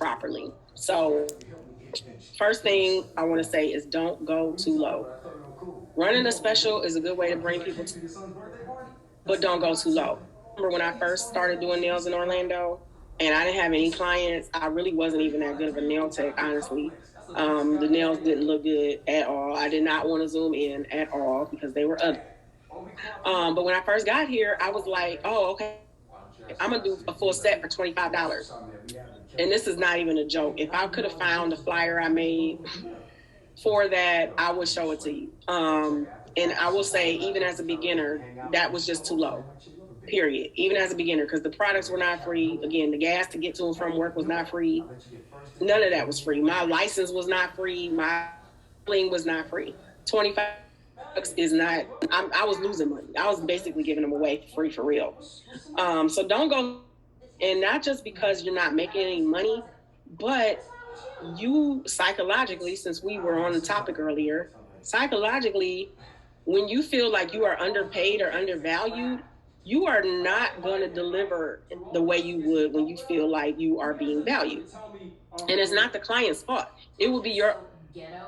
properly. So first thing I want to say is don't go too low. Running a special is a good way to bring people to, but don't go too low. Remember when I first started doing nails in Orlando and I didn't have any clients, I really wasn't even that good of a nail tech, honestly. The nails didn't look good at all. I did not want to zoom in at all because they were ugly. But when I first got here, I was like, oh, okay, I'm going to do a full set for $25. And this is not even a joke. If I could have found the flyer I made for that, I would show it to you. And I will say, even as a beginner, that was just too low, period. Even as a beginner, because the products were not free. Again, the gas to get to and from work was not free. None of that was free. My license was not free. My bling was not free. 25 bucks is not, I was losing money. I was basically giving them away free for real. So don't go, and not just because you're not making any money, but you psychologically, since we were on the topic earlier, psychologically, when you feel like you are underpaid or undervalued, you are not going to deliver the way you would when you feel like you are being valued. And it's not the client's fault. It will be your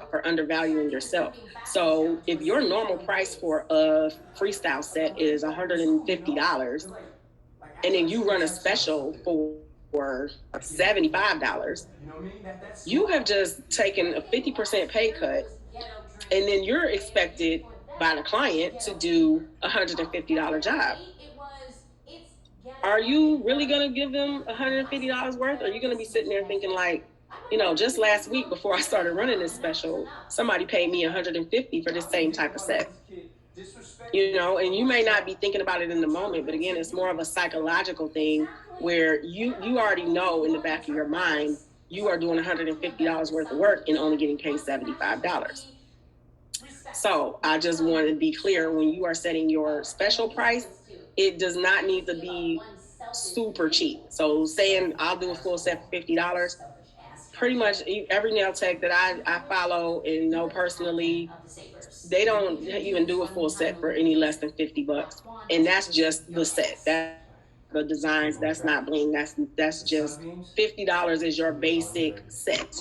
for undervaluing yourself. So if your normal price for a freestyle set is $150, and then you run a special for $75, you have just taken a 50% pay cut, and then you're expected by the client to do a $150 job. Are you really going to give them $150 worth? Or are you going to be sitting there thinking like, just last week before I started running this special, somebody paid me $150 for this same type of set. And you may not be thinking about it in the moment, but again, it's more of a psychological thing where you already know in the back of your mind, you are doing $150 worth of work and only getting paid $75. So I just want to be clear, when you are setting your special price, it does not need to be super cheap. So saying I'll do a full set for $50, pretty much every nail tech that I follow and know personally, they don't even do a full set for any less than $50. And that's just the set. That's the designs, that's not bling. That's just $50 is your basic set.